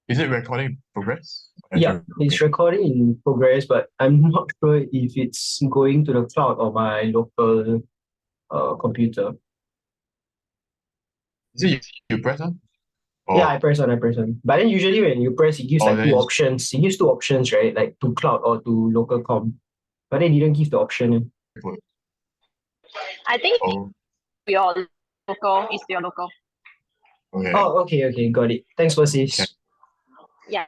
Is it recording in progress? Yeah, it's recording in progress, but I'm not sure if it's going to the cloud or my local computer. Is it you press on? Yeah, Or I press on. But then usually when you press, it gives or like two then options. It gives two options, right? Like to cloud or to local com. But they didn't give the option. I think oh your local is your local. okay. Oh, okay, got it. Thanks, Okay. Persis. Yeah.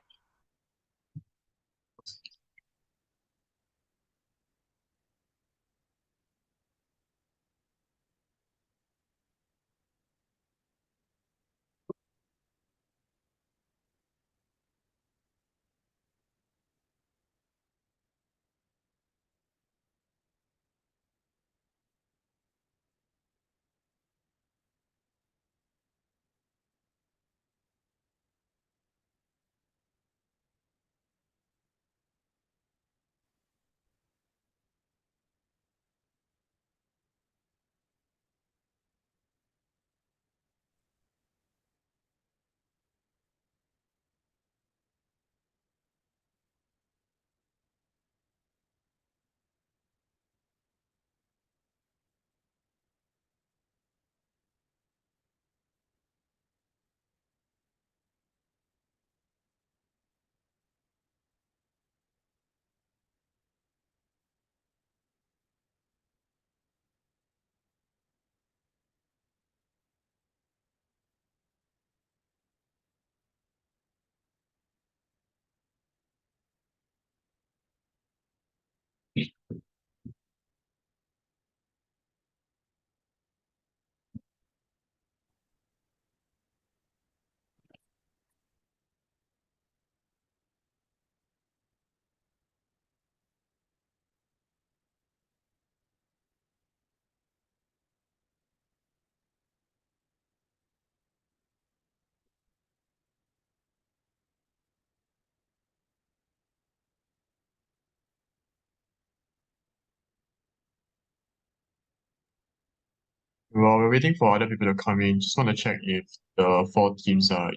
While we're waiting for other people to come in, just want to check if the four teams are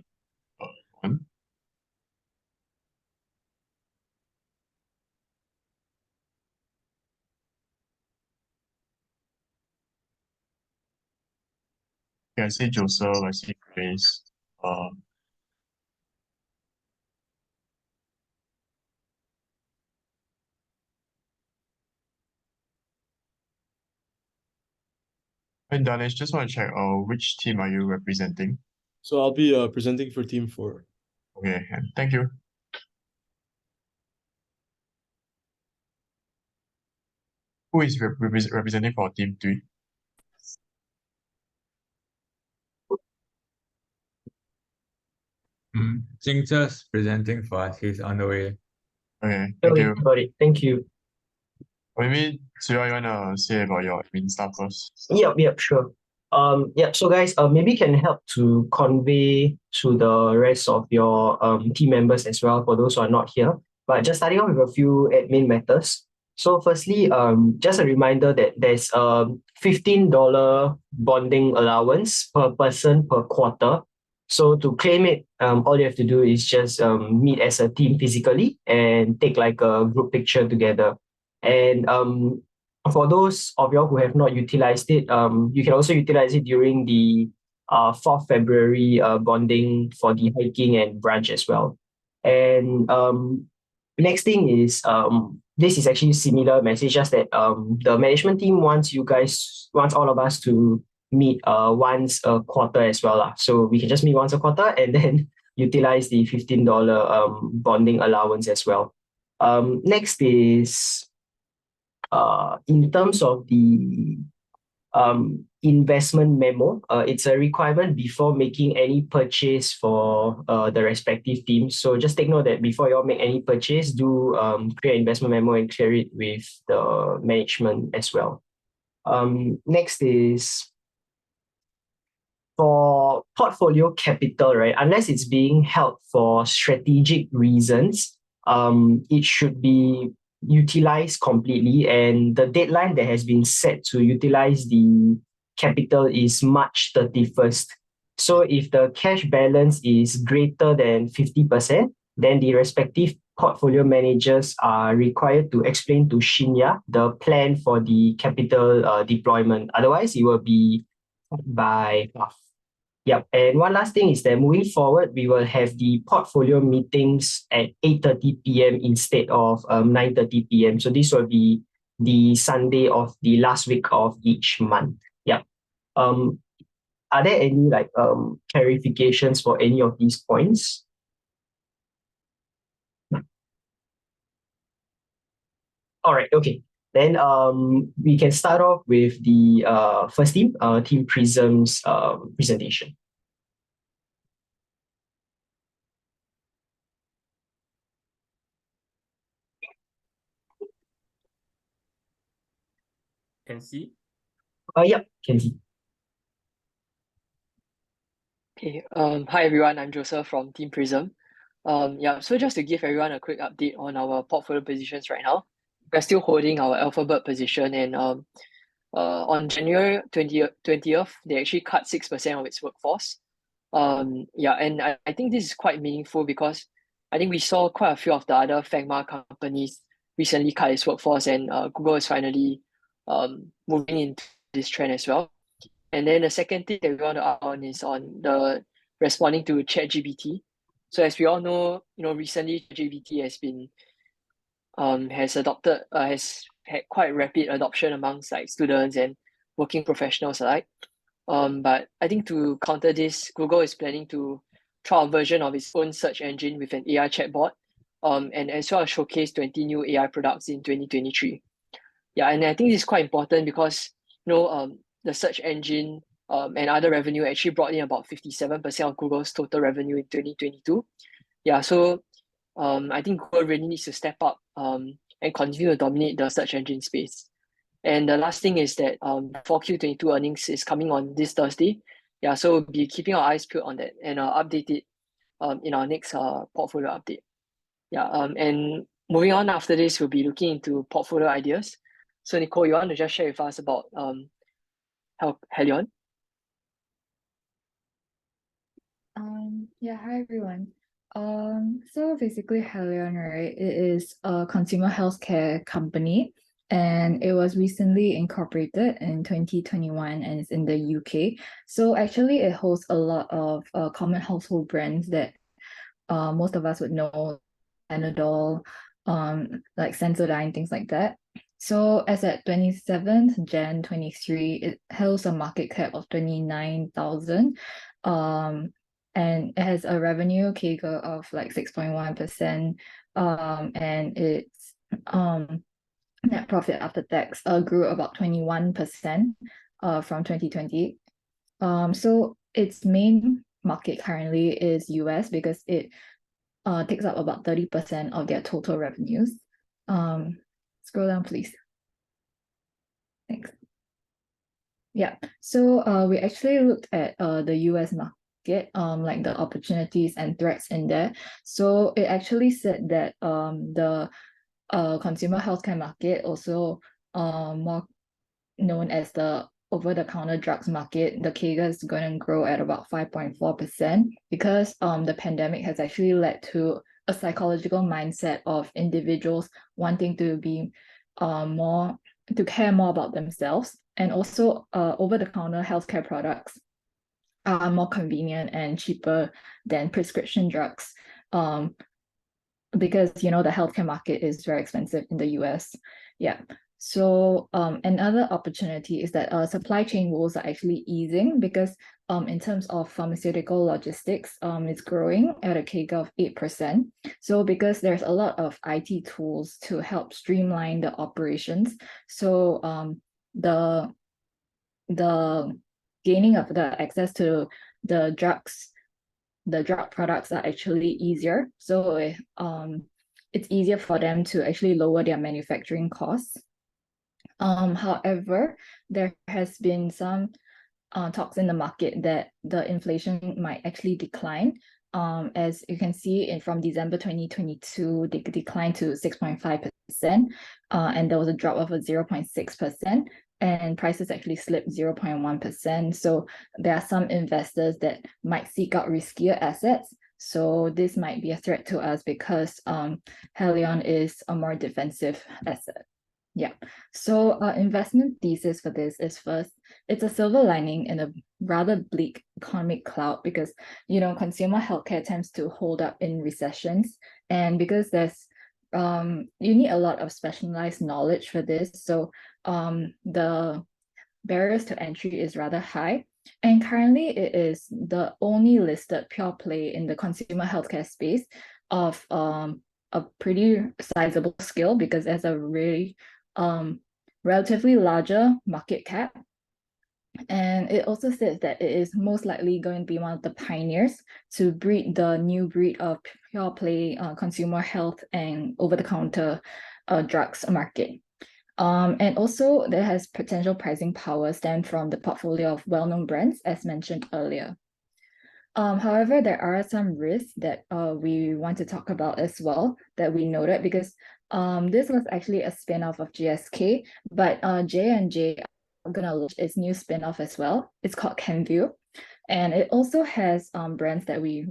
on. Okay, I see Joseph, I see Grace. And Danish, just want to check which team are you representing? So I'll be presenting for Team 4. Okay, and thank you. Who is representing for team 3? Jing's presenting for us. He's on the way. Okay, thank Okay, you. got it. Thank you. Maybe Suya, you wanna say about your admin stuff first? Yep, sure. So guys, maybe can help to convey to the rest of your team members as well for those who are not here. But just starting off with a few admin matters. So firstly, just a reminder that there's a $15 bonding allowance per person per quarter. So to claim it, all you have to do is just meet as a team physically and take like a group picture together. And for those of y'all who have not utilized it, you can also utilize it during the 4th February bonding for the hiking and brunch as well. And next thing is this is actually similar message, just that the management team wants all of us to meet once a quarter as well. So we can just meet once a quarter and then utilize the $15 bonding allowance as well. Next is in terms of the investment memo, it's a requirement before making any purchase for the respective teams. So just take note that before you all make any purchase, do create an investment memo and clear it with the management as well. Next is for portfolio capital, right? Unless it's being held for strategic reasons, it should be utilized completely. And the deadline that has been set to utilize the capital is March 31st. So if the cash balance is greater than 50%, then the respective portfolio managers are required to explain to Shinya the plan for the capital deployment. Otherwise, it will be by half. Yep. And one last thing is that moving forward, we will have the portfolio meetings at 8:30 p.m. instead of 9:30 p.m. So this will be the Sunday of the last week of each month. Yep. Are there any clarifications for any of these points? All right, okay. Then we can start off with the first team, Team Prism's presentation. Can see? Yep, can see. Okay. Hi everyone. I'm Joseph from Team Prism. Yeah. So just to give everyone a quick update on our portfolio positions right now, we're still holding our Alphabet position, and on January 20th, they actually cut 6% of its workforce. Yeah, and I think this is quite meaningful because I think we saw quite a few of the other FANGMA companies recently cut its workforce, and Google is finally moving into this trend as well. And then the second thing that we want to add on is on the responding to ChatGPT. So as we all know, recently ChatGPT has had quite rapid adoption amongst like students and working professionals alike. But I think to counter this, Google is planning to try a version of its own search engine with an AI chatbot, and as well as showcase 20 new AI products in 2023. Yeah, and I think this is quite important because the search engine and other revenue actually brought in about 57% of Google's total revenue in 2022. Yeah, so I think Google really needs to step up and continue to dominate the search engine space. And the last thing is that 4Q22 earnings is coming on this Thursday. Yeah, so we'll be keeping our eyes peeled on that and update it in our next portfolio update. Yeah, and moving on after this, we'll be looking into portfolio ideas. So Nicole, you want to just share with us about Helion? Yeah, hi everyone. So basically Helion, right, it is a consumer healthcare company, and it was recently incorporated in 2021 and it's in the UK. So actually it holds a lot of common household brands that most of us would know, Panadol, like Sensodyne, things like that. So as at 27th Jan 23, it holds a market cap of 29,000. And it has a revenue CAGR of like 6.1%. And its net profit after tax grew about 21% from 2020. So its main market currently is US because it takes up about 30% of their total revenues. Scroll down, please. Thanks. Yeah, so we actually looked at the US market, like the opportunities and threats in there. So it actually said that the consumer healthcare market, also more known as the over-the-counter drugs market, the CAGR is going to grow at about 5.4% because the pandemic has actually led to a psychological mindset of individuals wanting to be to care more about themselves. And also over-the-counter healthcare products are more convenient and cheaper than prescription drugs because the healthcare market is very expensive in the US. Yeah. So another opportunity is that supply chain woes are actually easing because in terms of pharmaceutical logistics, it's growing at a CAGR of 8%. So because there's a lot of IT tools to help streamline the operations, so the gaining of the access to the drug products are actually easier. So it's easier for them to actually lower their manufacturing costs. However, there has been some talks in the market that the inflation might actually decline As you can see, from December 2022, they declined to 6.5%, and there was a drop of 0.6%, and prices actually slipped 0.1%. So there are some investors that might seek out riskier assets. So this might be a threat to us because Helion is a more defensive asset. Yeah. So investment thesis for this is, first, it's a silver lining in a rather bleak economic cloud because, consumer healthcare tends to hold up in recessions. And because there's you need a lot of specialized knowledge for this. So the barriers to entry is rather high. And currently it is the only listed pure play in the consumer healthcare space of a pretty sizable scale because there's a really relatively larger market cap. And it also says that it is most likely going to be one of the pioneers to breed the new breed of pure play consumer health and over-the-counter drugs market. And also there has potential pricing power stemmed from the portfolio of well-known brands, as mentioned earlier. However, there are some risks that we want to talk about as well that we noted because this was actually a spin-off of GSK, but J&J are gonna launch its new spin-off as well. It's called Kenvue, and it also has brands that we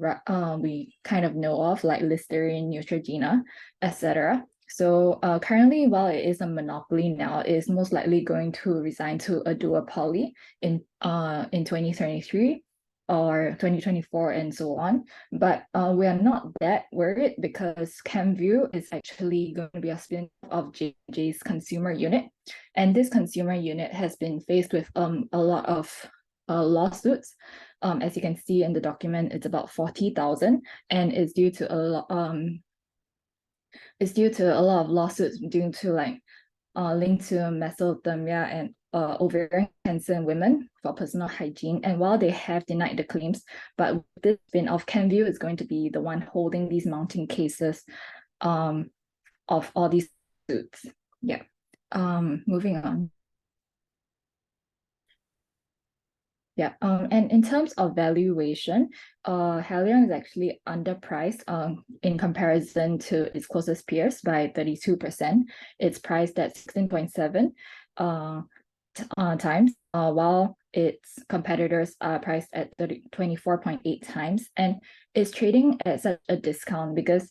kind of know of, like Listerine, Neutrogena, etc. So currently, while it is a monopoly now, it is most likely going to resign to a duopoly in 2023 or 2024 and so on. But we are not that worried because Kenvue is actually going to be a spin of J&J's consumer unit. And this consumer unit has been faced with a lot of lawsuits. As you can see in the document, it's about 40,000, and it's due to a lot of lawsuits due to linked to mesothelioma and ovarian cancer in women for personal hygiene. And while they have denied the claims, but this spin-off Kenvue is going to be the one holding these mounting cases of all these suits. Yeah. Moving on. Yeah, and in terms of valuation, Helion is actually underpriced in comparison to its closest peers by 32%. It's priced at 16.7 times, while its competitors are priced at 24.8 times. And it's trading at such a discount because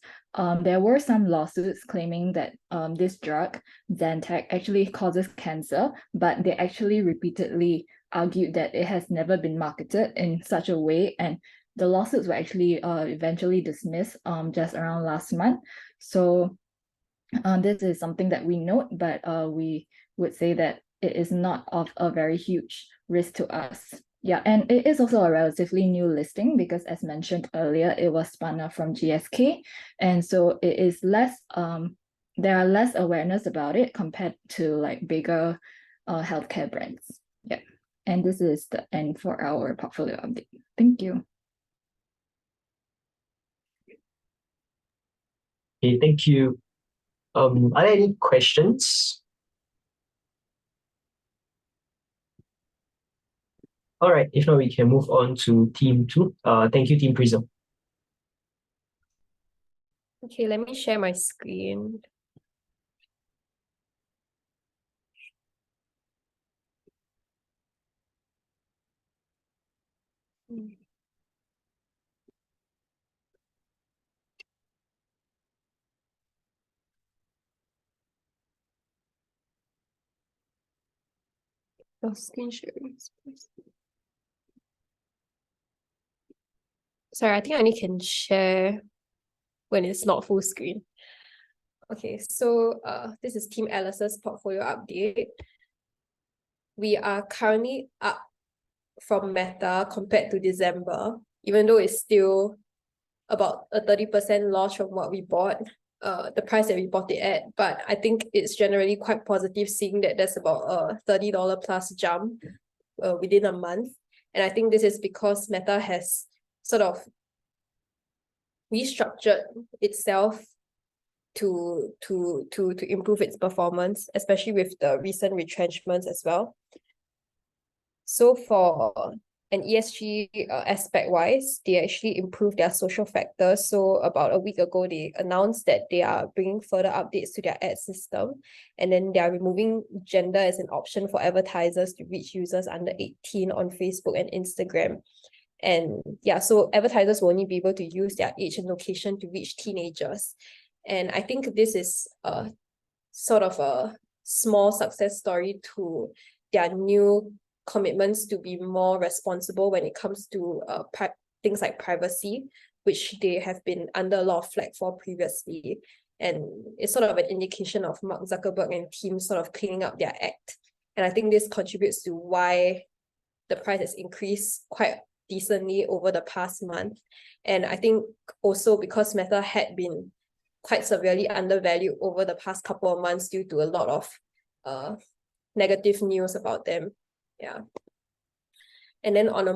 there were some lawsuits claiming that this drug, Zantac, actually causes cancer, but they actually repeatedly argued that it has never been marketed in such a way, and the lawsuits were actually eventually dismissed just around last month. So this is something that we note, but we would say that it is not of a very huge risk to us. Yeah, and it is also a relatively new listing because, as mentioned earlier, it was spun off from GSK, and so it is less there are less awareness about it compared to bigger healthcare brands. Yeah. And this is the end for our portfolio update. Thank you. Okay, thank you. Are there any questions? All right, if not, we can move on to team 2. Thank you, Team Prism. Okay, let me share my screen. Oh, screen sharing. Sorry, I think I only can share when it's not full screen. Okay, so this is Team Alice's portfolio update. We are currently up from Meta compared to December, even though it's still about a 30% loss from what we bought, the price that we bought it at. But I think it's generally quite positive seeing that there's about a $30 plus jump within a month. And I think this is because Meta has sort of restructured itself to improve its performance, especially with the recent retrenchments as well. So for and ESG aspect wise, they actually improve their social factors. So about a week ago, they announced that they are bringing further updates to their ad system, and then they are removing gender as an option for advertisers to reach users under 18 on Facebook and Instagram. And yeah, so advertisers will only be able to use their age and location to reach teenagers. And I think this is sort of a small success story to their new commitments to be more responsible when it comes to things like privacy, which they have been under a lot of flack for previously. And it's sort of an indication of Mark Zuckerberg and team sort of cleaning up their act. And I think this contributes to why the price has increased quite decently over the past month. And I think also because Meta had been quite severely undervalued over the past couple of months due to a lot of negative news about them. Yeah. And then on a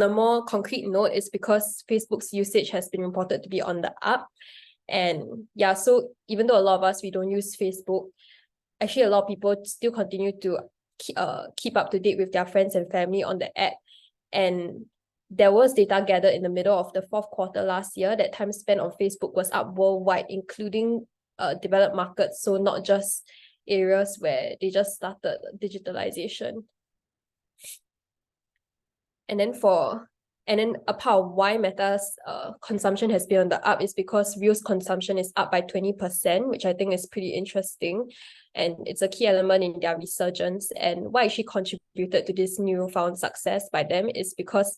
more concrete note, it's because Facebook's usage has been reported to be on the up. And yeah, so even though a lot of us, we don't use Facebook, actually a lot of people still continue to keep up to date with their friends and family on the app. And there was data gathered in the middle of the fourth quarter last year that time spent on Facebook was up worldwide, including developed markets, so not just areas where they just started digitalization. And then a part of why Meta's consumption has been on the up is because Reels consumption is up by 20%, which I think is pretty interesting. And it's a key element in their resurgence. And what actually contributed to this newfound success by them is because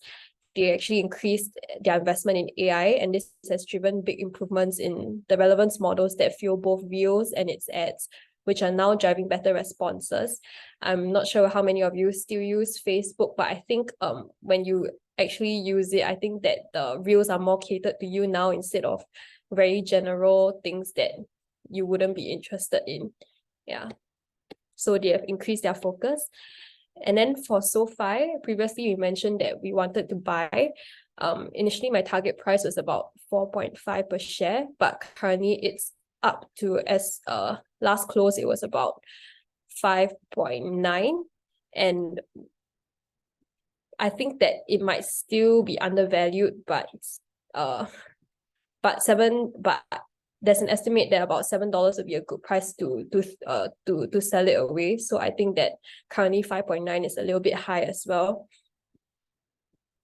they actually increased their investment in AI, and this has driven big improvements in the relevance models that fuel both Reels and its ads, which are now driving better responses. I'm not sure how many of you still use Facebook, but I think when you actually use it, I think that the Reels are more catered to you now instead of very general things that you wouldn't be interested in. Yeah. So they have increased their focus. And then for SoFi, previously we mentioned that we wanted to buy. Initially my target price was about 4.5 per share, but currently it's up to, as last close, it was about 5.9. And I think that it might still be undervalued, but there's an estimate that about $7 would be a good price to sell it away. So I think that currently 5.9 is a little bit high as well.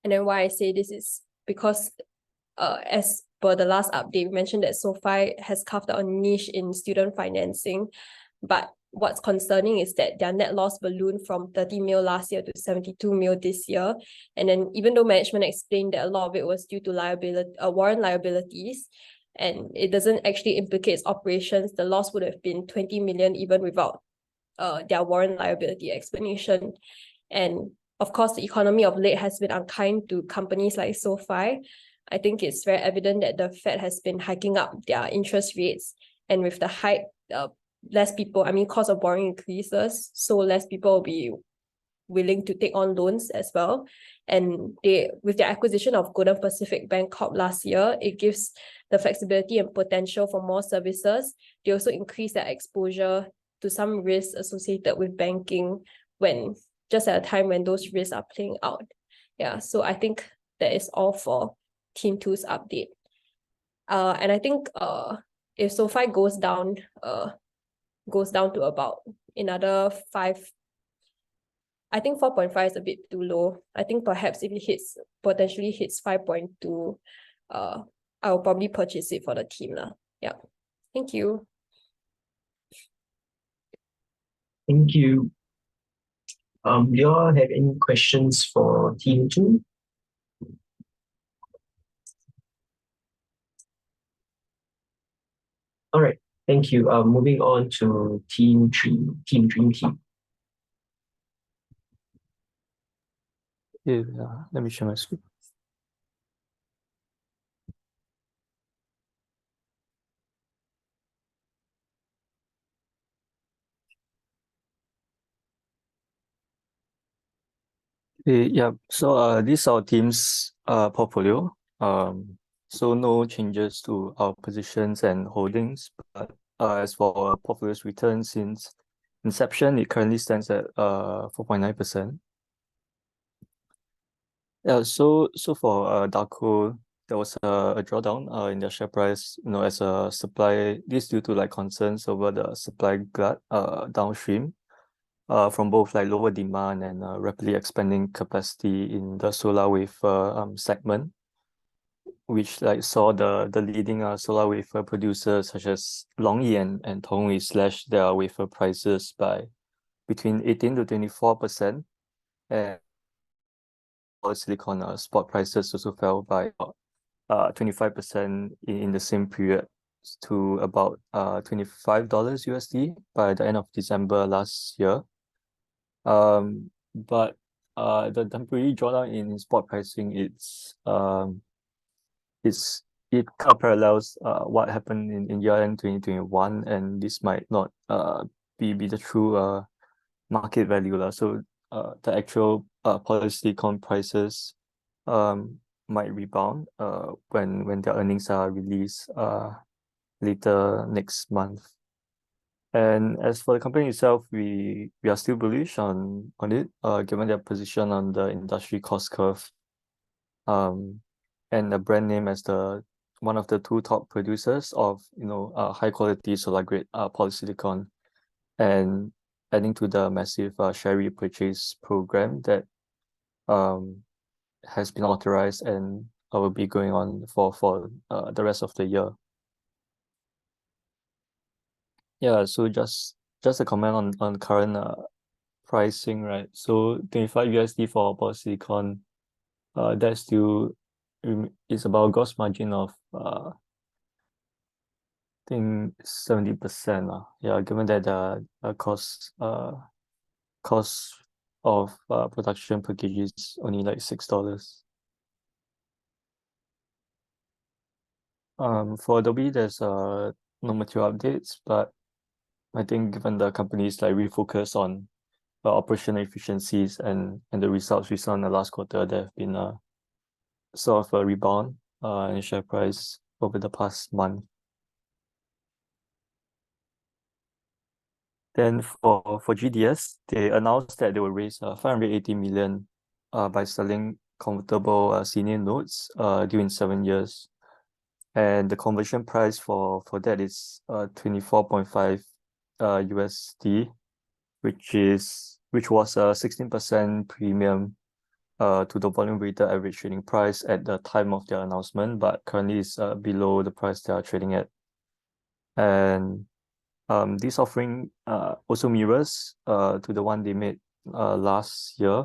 And then why I say this is because as per the last update, we mentioned that SoFi has carved out a niche in student financing, but what's concerning is that their net loss ballooned from 30 mil last year to 72 mil this year. And then even though management explained that a lot of it was due to warrant liabilities, and it doesn't actually implicate its operations, the loss would have been 20 million even without their warrant liability explanation. And of course, the economy of late has been unkind to companies like SoFi. I think it's very evident that the Fed has been hiking up their interest rates, and with the hike, cost of borrowing increases, so less people will be willing to take on loans as well. And with the acquisition of Golden Pacific Bank Corp last year, it gives the flexibility and potential for more services. They also increase their exposure to some risks associated with banking just at a time when those risks are playing out. Yeah, so I think that is all for Team 2's update. And I think if SoFi goes down to about another 5, I think 4.5 is a bit too low. I think perhaps if it potentially hits 5.2, I'll probably purchase it for the team. Yeah. Thank you. Thank you. Do you all have any questions for Team 2? All right, thank you. Moving on to Team 3, Team Dream Team. Yeah, let me share my screen. Yeah, so this is our team's portfolio. So no changes to our positions and holdings, but as for our portfolio's return since inception, it currently stands at 4.9%. Yeah, so for Darko, there was a drawdown in their share price, as a supply, this due to like concerns over the supply glut downstream from both like lower demand and rapidly expanding capacity in the solar wafer segment, which like saw the leading solar wafer producers such as Longyi and Tongwei slash their wafer prices by between 18 to 24%, and polysilicon spot prices also fell by 25% in the same period to about $25 USD by the end of December last year. But the temporary drawdown in spot pricing, it kind of parallels what happened in year-end 2021, and this might not be the true market value lah. So the actual polysilicon prices might rebound when their earnings are released later next month. And as for the company itself, we are still bullish on it, given their position on the industry cost curve, and the brand name as one of the two top producers of high quality solar grade polysilicon, and adding to the massive share repurchase program that has been authorized and will be going on for the rest of the year. Yeah, so just a comment on current pricing, right? So 25 USD for polysilicon, that still is about a gross margin of I think 70%. Yeah, given that the cost of production per kg is only like $6. For Adobe, there's no material updates, but I think given the company's like refocus on operational efficiencies and the results we saw in the last quarter, there have been a sort of a rebound in share price over the past month. Then for GDS, they announced that they will raise 580 million by selling convertible senior notes due in 7 years. And the conversion price for that is 24.5 USD, which was a 16% premium to the volume weighted average trading price at the time of their announcement, but currently is below the price they are trading at. And this offering also mirrors to the one they made last year,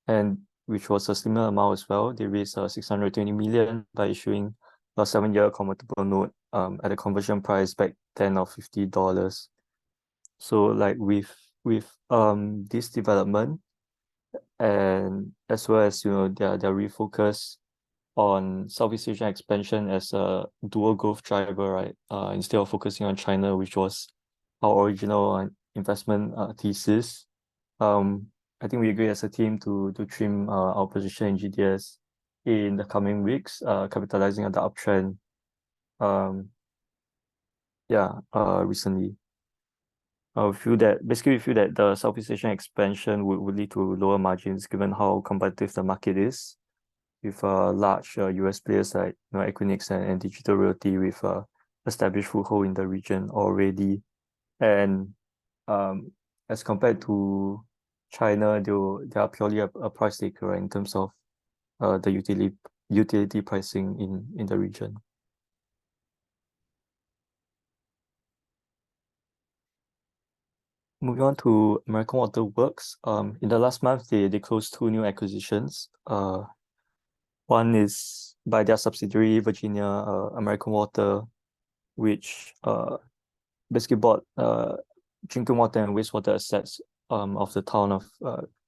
and which was a similar amount as well. They raised 620 million by issuing a 7-year convertible note at a conversion price back then of $50. So like with this development, and as well as their refocus on Southeast Asian expansion as a dual growth driver, right? Instead of focusing on China, which was our original investment thesis. I think we agree as a team to trim our position in GDS in the coming weeks, capitalizing on the uptrend. Recently. We feel that the Southeast Asian expansion would lead to lower margins given how competitive the market is, with large US players like Equinix and Digital Realty with established foothold in the region already. And as compared to China, they are purely a price taker, right, in terms of the utility pricing in the region. Moving on to American Water Works. In the last month, they closed 2 new acquisitions. One is by their subsidiary Virginia American Water, which basically bought drinking water and wastewater assets of the town of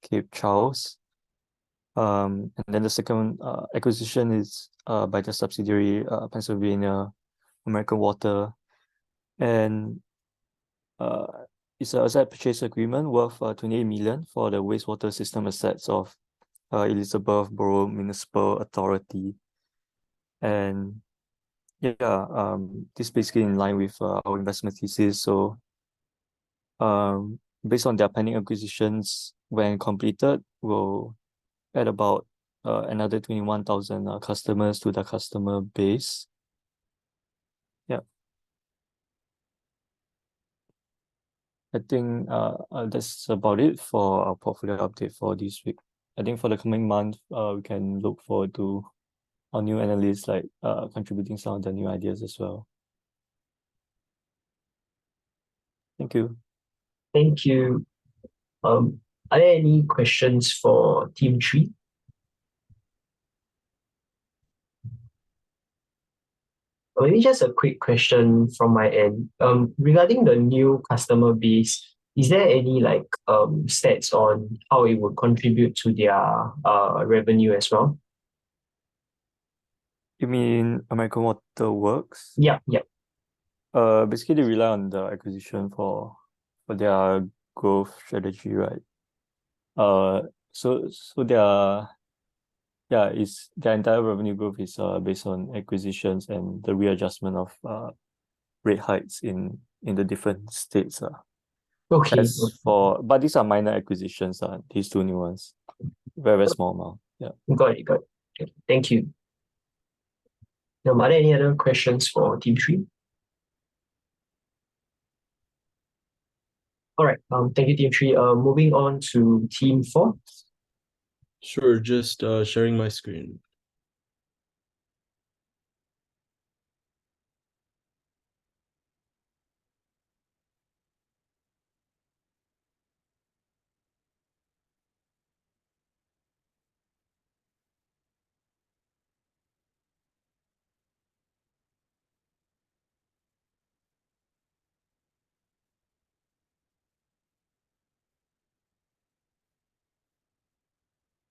Cape Charles. And then the second acquisition is by their subsidiary Pennsylvania American Water, and it's an asset purchase agreement worth 28 million for the wastewater system assets of Elizabethboro Municipal Authority. And this basically in line with our investment thesis. So based on their pending acquisitions, when completed, will add about another 21,000 customers to the customer base. Yeah. I think that's about it for our portfolio update for this week. I think for the coming month, we can look forward to our new analysts like contributing some of the new ideas as well. Thank you. Thank you. Are there any questions for Team 3? Maybe just a quick question from my end. Regarding the new customer base, is there any stats on how it would contribute to their revenue as well? You mean American Water Works? Yeah. Basically they rely on the acquisition for their growth strategy, right? So their entire revenue growth is based on acquisitions and the readjustment of rate hikes in the different states. Okay. But these are minor acquisitions, these two new ones. Very, very small amount. Yeah. Got it. Okay, thank you. Are there any other questions for Team 3? All right. Thank you, Team 3. Moving on to Team 4. Sure, just sharing my screen.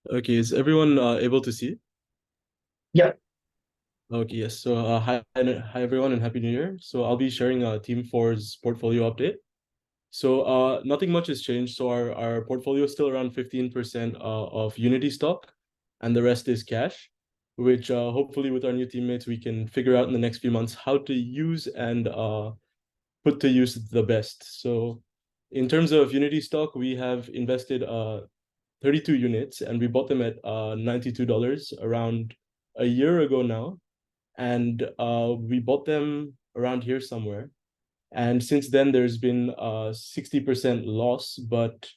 Okay, is everyone able to see? Yeah. Okay, yes. So hi everyone and Happy New Year. So I'll be sharing Team 4's portfolio update. So nothing much has changed. So our portfolio is still around 15% of Unity stock, and the rest is cash, which hopefully with our new teammates we can figure out in the next few months how to use and put to use the best. So in terms of Unity stock, we have invested 32 units, and we bought them at $92 around a year ago now, and we bought them around here somewhere. And since then, there's been a 60% loss, but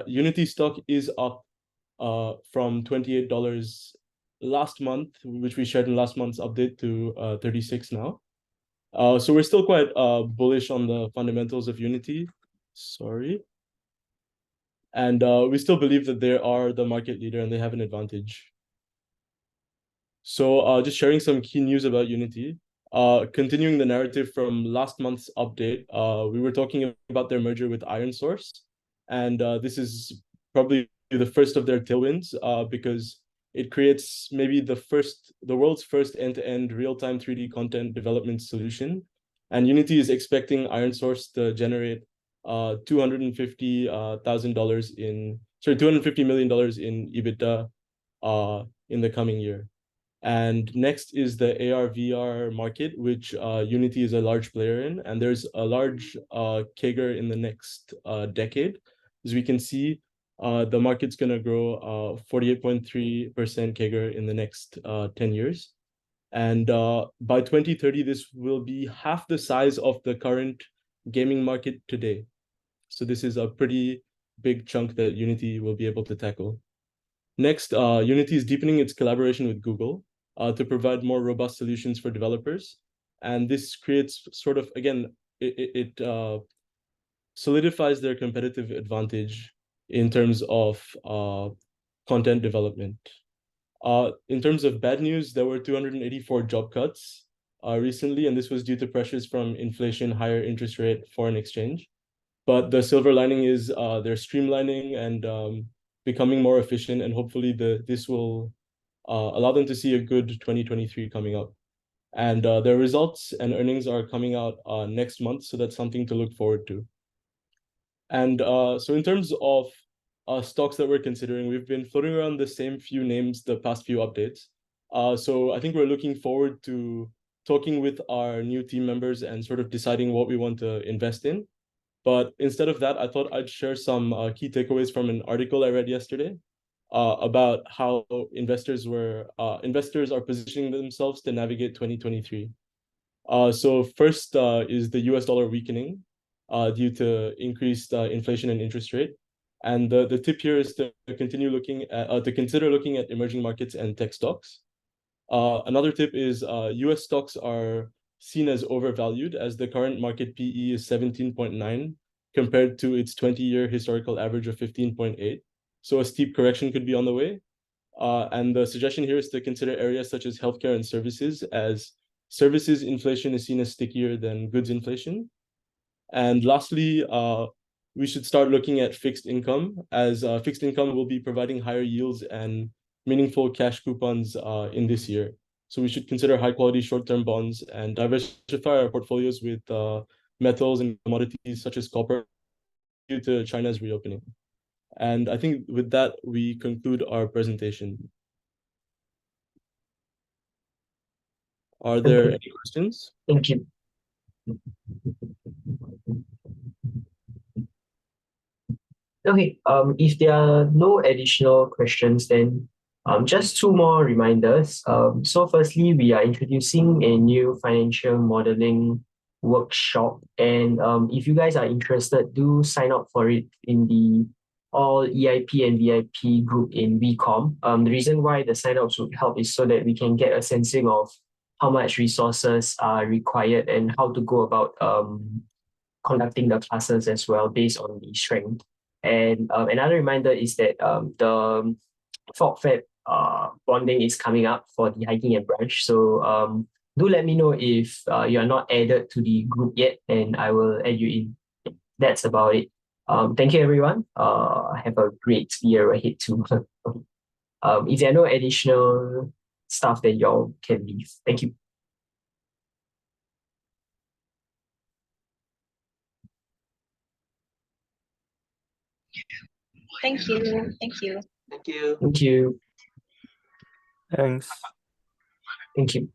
Unity stock is up from $28 last month, which we shared in last month's update, to 36 now. So we're still quite bullish on the fundamentals of Unity. Sorry. And we still believe that they are the market leader and they have an advantage. So just sharing some key news about Unity. Continuing the narrative from last month's update, we were talking about their merger with ironSource, and this is probably the first of their tailwinds because it creates maybe the world's first end-to-end real-time 3D content development solution. And Unity is expecting ironSource to generate $250 million in EBITDA in the coming year. And next is the AR/VR market, which Unity is a large player in, and there's a large CAGR in the next decade. As we can see, the market's gonna grow 48.3% CAGR in the next 10 years. And by 2030, this will be half the size of the current gaming market today. So this is a pretty big chunk that Unity will be able to tackle. Next, Unity is deepening its collaboration with Google to provide more robust solutions for developers. And this creates sort of, again, it solidifies their competitive advantage in terms of content development. In terms of bad news, there were 284 job cuts recently, and this was due to pressures from inflation, higher interest rate, foreign exchange. But the silver lining is they're streamlining and becoming more efficient, and hopefully this will allow them to see a good 2023 coming up. And their results and earnings are coming out next month, so that's something to look forward to. And so in terms of stocks that we're considering, we've been floating around the same few names the past few updates. So I think we're looking forward to talking with our new team members and sort of deciding what we want to invest in. But instead of that, I thought I'd share some key takeaways from an article I read yesterday. about how investors are positioning themselves to navigate 2023. So first is the US dollar weakening due to increased inflation and interest rate. And the tip here is to consider looking at emerging markets and tech stocks. Another tip is US stocks are seen as overvalued, as the current market PE is 17.9 compared to its 20-year historical average of 15.8. So a steep correction could be on the way. And the suggestion here is to consider areas such as healthcare and services, as services inflation is seen as stickier than goods inflation. And lastly, we should start looking at fixed income, as fixed income will be providing higher yields and meaningful cash coupons in this year. So we should consider high quality short-term bonds and diversify our portfolios with metals and commodities such as copper due to China's reopening. And I think with that, we conclude our presentation. Are there any questions? Thank you. Okay, if there are no additional questions, then just two more reminders. So firstly, we are introducing a new financial modeling workshop. And if you guys are interested, do sign up for it in the all EIP and VIP group in VCOM. The reason why the sign-ups would help is so that we can get a sensing of how much resources are required and how to go about conducting the classes as well based on the strength. And another reminder is that the FOGFED bonding is coming up for the hiking and branch. So do let me know if you are not added to the group yet, and I will add you in. That's about it. Thank you, everyone. Have a great year ahead too. If there are no additional stuff, then y'all can leave. Thank you. Thank you. Thank you. Thank you. Thanks. Thank you.